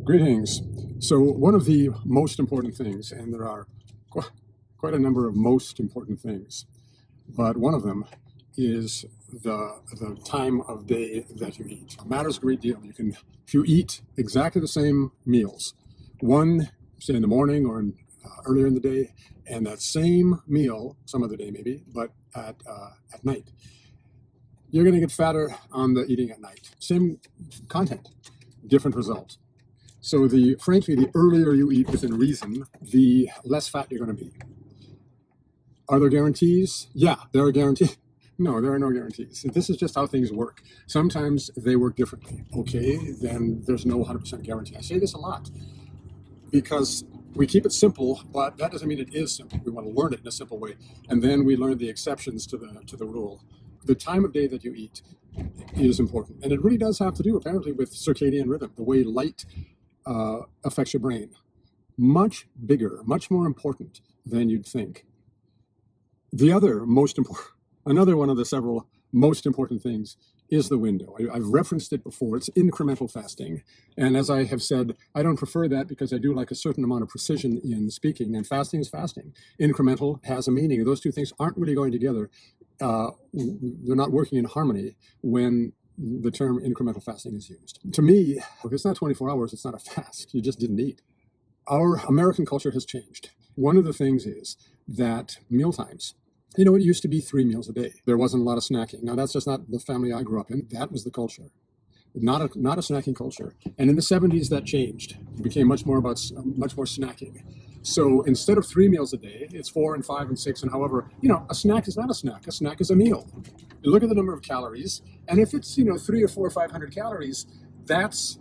Greetings. So one of the most important things, and there are quite a number of most important things, but one of them is the time of day that you eat. It matters a great deal. If you eat exactly the same meals, one say in the morning or earlier in the day, and that same meal some other day maybe, but at night, you're going to get fatter on the eating at night. Same content, different result. So frankly, the earlier you eat within reason, the less fat you're going to be. Are there guarantees? Yeah, there are guarantees. No, there are no guarantees. This is just how things work. Sometimes they work differently. Okay, then there's no 100% guarantee. I say this a lot because we keep it simple, but that doesn't mean it is simple. We want to learn it in a simple way, and then we learn the exceptions to the rule. The time of day that you eat is important, and it really does have to do apparently with circadian rhythm, the way light affects your brain. Much bigger, much more important than you'd think. Another one of the several most important things is the window. I've referenced it before. It's incremental fasting. And as I have said, I don't prefer that because I do like a certain amount of precision in speaking, and fasting is fasting. Incremental has a meaning. Those two things aren't really going together. They're not working in harmony when the term incremental fasting is used. To me, if it's not 24 hours, it's not a fast. You just didn't eat. Our American culture has changed. One of the things is that meal times, it used to be 3 meals a day. There wasn't a lot of snacking. Now, that's just not the family I grew up in. That was the culture. Not a snacking culture. And in the 70s, that changed. It became much more snacking. So instead of 3 meals a day, it's 4 and 5 and 6. And however, a snack is not a snack. A snack is a meal. You look at the number of calories, and if it's, 3 or 4 or 500 calories, that's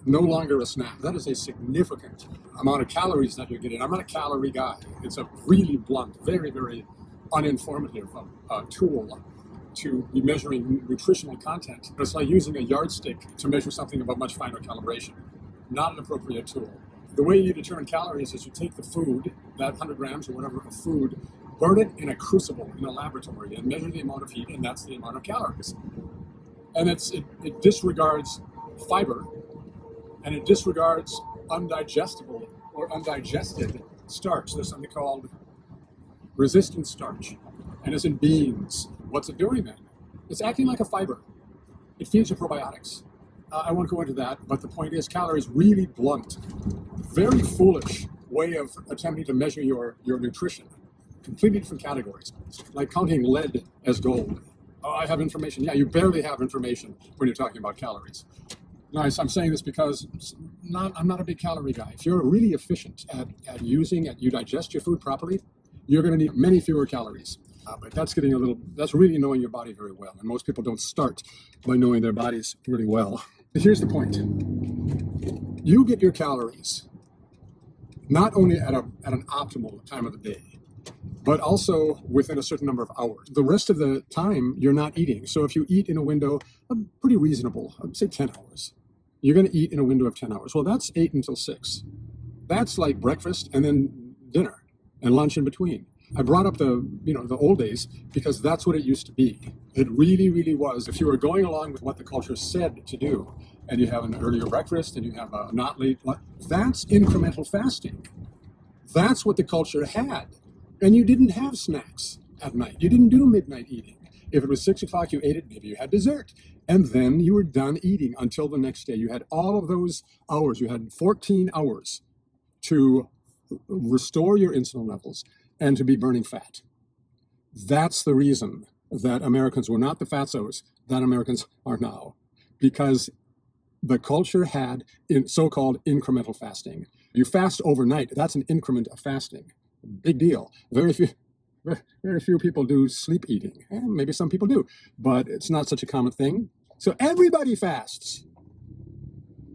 no longer a snack. That is a significant amount of calories that you're getting. I'm not a calorie guy. It's a really blunt, very, very uninformative tool to be measuring nutritional content. It's like using a yardstick to measure something of a much finer calibration. Not an appropriate tool. The way you determine calories is you take the food, that 100 grams or whatever of food, burn it in a crucible in a laboratory and measure the amount of heat, and that's the amount of calories. And it disregards fiber, and it disregards undigestible or undigested starch. There's something called resistant starch, and it's in beans. What's it doing then? It's acting like a fiber. It feeds you probiotics. I won't go into that, but the point is calories really blunt. Very foolish way of attempting to measure your nutrition. Completely different categories, like counting lead as gold. Oh, I have information. Yeah, you barely have information when you're talking about calories. Nice. I'm saying this because I'm not a big calorie guy. If you're really efficient at you digest your food properly, you're going to need many fewer calories. But that's really knowing your body very well. And most people don't start by knowing their bodies really well. But here's the point. You get your calories not only at an optimal time of the day, but also within a certain number of hours. The rest of the time, you're not eating. So if you eat in a window pretty reasonable, I'd say 10 hours, you're going to eat in a window of 10 hours. Well, that's 8 until 6. That's like breakfast and then dinner and lunch in between. I brought up the old days because that's what it used to be. It really, really was. If you were going along with what the culture said to do, and you have an earlier breakfast and you have a not late lunch, that's incremental fasting. That's what the culture had. And you didn't have snacks at night. You didn't do midnight eating. If it was 6 o'clock, you ate it, maybe you had dessert. And then you were done eating until the next day. You had all of those hours. You had 14 hours to restore your insulin levels and to be burning fat. That's the reason that Americans were not the fatzos that Americans are now, because the culture had so-called incremental fasting. You fast overnight, that's an increment of fasting. Big deal. Very few people do sleep eating. Maybe some people do, but it's not such a common thing. So everybody fasts.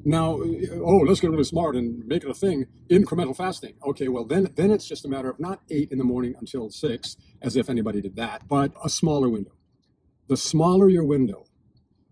Now, let's get really smart and make it a thing, incremental fasting. Okay, well, then it's just a matter of not 8 in the morning until 6, as if anybody did that, but a smaller window. The smaller your window,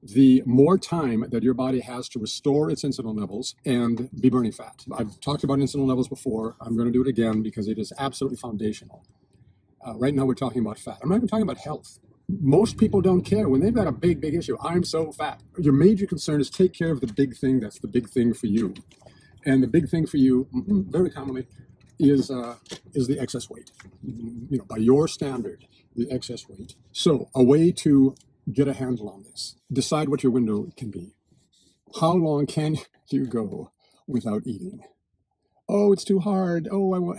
the more time that your body has to restore its insulin levels and be burning fat. I've talked about insulin levels before. I'm going to do it again because it is absolutely foundational. Right now, we're talking about fat. I'm not even talking about health. Most people don't care when they've got a big issue. I'm so fat. Your major concern is take care of the big thing that's the big thing for you. And the big thing for you, very commonly, is the excess weight. By your standard, the excess weight. So a way to get a handle on this: decide what your window can be. How long can you go without eating? Oh, it's too hard. Oh,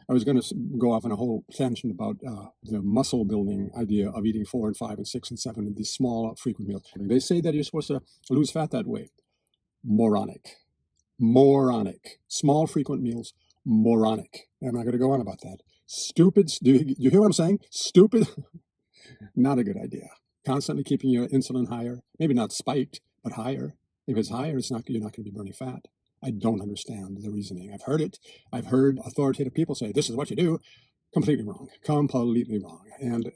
I was going to go off on a whole tangent about the muscle building idea of eating 4 and 5 and 6 and 7 in these small frequent meals. They say that you're supposed to lose fat that way. Moronic. Small frequent meals, moronic. I'm not going to go on about that. Stupid. Do you hear what I'm saying? Stupid. Not a good idea. Constantly keeping your insulin higher, maybe not spiked, but higher. If it's higher, you're not going to be burning fat. I don't understand the reasoning. I've heard it. I've heard authoritative people say, this is what you do. Completely wrong. And,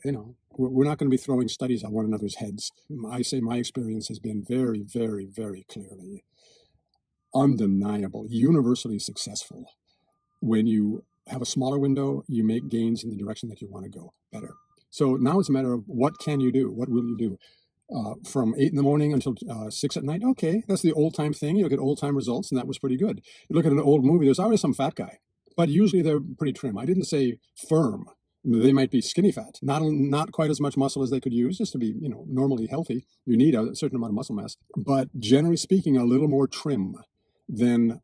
we're not going to be throwing studies at one another's heads. I say my experience has been very, very, very clearly undeniable, universally successful. When you have a smaller window, you make gains in the direction that you want to go better. So now it's a matter of what can you do? What will you do? From 8 in the morning until 6 at night. Okay, that's the old time thing. You get old time results, and that was pretty good. You look at an old movie, there's always some fat guy, but usually they're pretty trim. I didn't say firm. They might be skinny fat, not quite as much muscle as they could use just to be, normally healthy. You need a certain amount of muscle mass, but generally speaking, a little more trim than,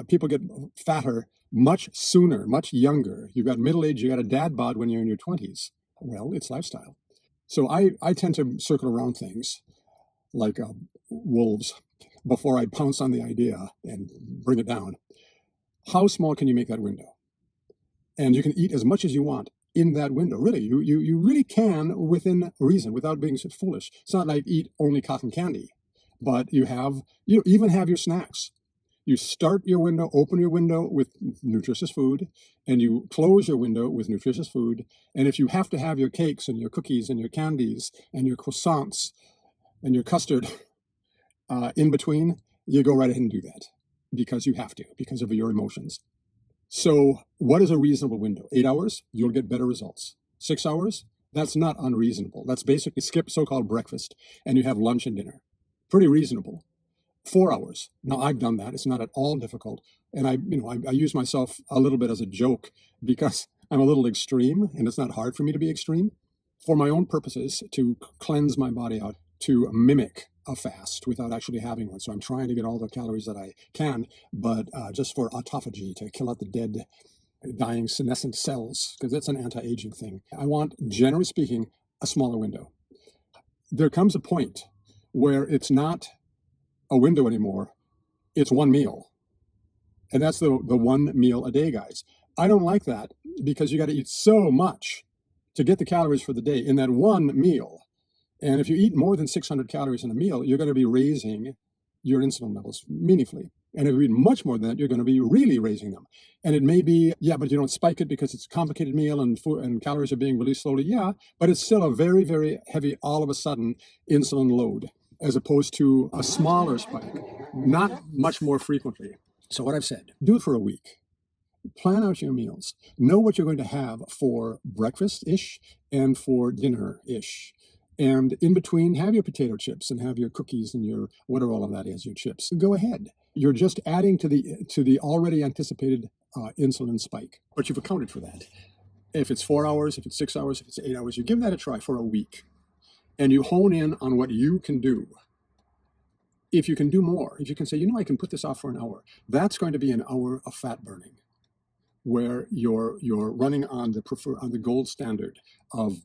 people get fatter much sooner, much younger. You've got middle age, you got a dad bod when you're in your 20s. Well, it's lifestyle. So I tend to circle around things like wolves before I pounce on the idea and bring it down. How small can you make that window? And you can eat as much as you want in that window. Really, you really can within reason, without being so foolish. It's not like eat only cotton candy, but you even have your snacks. You start your window, open your window with nutritious food, and you close your window with nutritious food. And if you have to have your cakes and your cookies and your candies and your croissants and your custard in between, you go right ahead and do that because you have to, because of your emotions. So what is a reasonable window? 8 hours, you'll get better results. 6 hours, that's not unreasonable. That's basically skip so-called breakfast and you have lunch and dinner. Pretty reasonable. 4 hours. Now I've done that. It's not at all difficult. And I use myself a little bit as a joke because I'm a little extreme and it's not hard for me to be extreme for my own purposes to cleanse my body out, to mimic a fast without actually having one. So I'm trying to get all the calories that I can, but just for autophagy, to kill out the dead, dying senescent cells, because that's an anti-aging thing. I want, generally speaking, a smaller window. There comes a point where it's not a window anymore, it's one meal. And that's the 1 meal a day, guys. I don't like that because you got to eat so much to get the calories for the day in that one meal. And if you eat more than 600 calories in a meal, you're going to be raising your insulin levels meaningfully. And if you eat much more than that, you're going to be really raising them. And it may be, but you don't spike it because it's a complicated meal and food and calories are being released slowly. Yeah, but it's still a very, very heavy, all of a sudden, insulin load, as opposed to a smaller spike, not much more frequently. So what I've said, do it for a week. Plan out your meals. Know what you're going to have for breakfast-ish and for dinner-ish. And in between, have your potato chips and have your cookies and your whatever all of that is, your chips. Go ahead. You're just adding to the already anticipated insulin spike. But you've accounted for that. If it's 4 hours, if it's 6 hours, if it's 8 hours, you give that a try for a week. And you hone in on what you can do. If you can do more, if you can say, I can put this off for an hour, that's going to be an hour of fat burning, where you're running on the gold standard of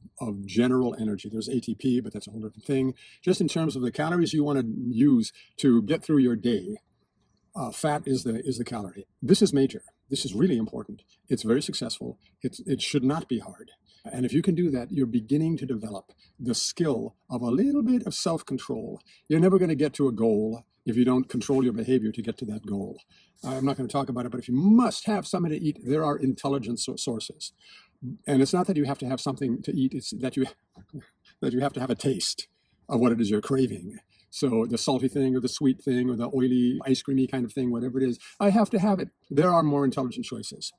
general energy. There's ATP, but that's a whole different thing. Just in terms of the calories you want to use to get through your day, fat is the calorie. This is major. This is really important. It's very successful. It should not be hard. And if you can do that, you're beginning to develop the skill of a little bit of self-control. You're never going to get to a goal if you don't control your behavior to get to that goal. I'm not going to talk about it, but if you must have something to eat, there are intelligence sources. And it's not that you have to have something to eat, it's that you have to have a taste of what it is you're craving. So the salty thing or the sweet thing or the oily, ice creamy kind of thing, whatever it is, I have to have it. There are more intelligent choices.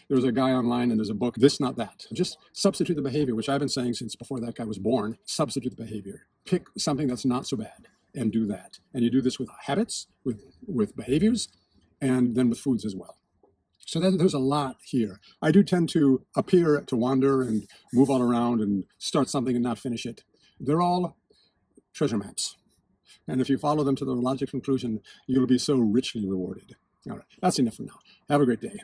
There's a guy online and there's a book, This Not That. Just substitute the behavior, which I've been saying since before that guy was born. Substitute the behavior. Pick something that's not so bad and do that. And you do this with habits, with with behaviors and then with foods as well. So there's a lot here. I do tend to appear to wander and move all around and start something and not finish it. They're all treasure maps. And if you follow them to the logical conclusion, you'll be so richly rewarded. All right, that's enough for now. Have a great day.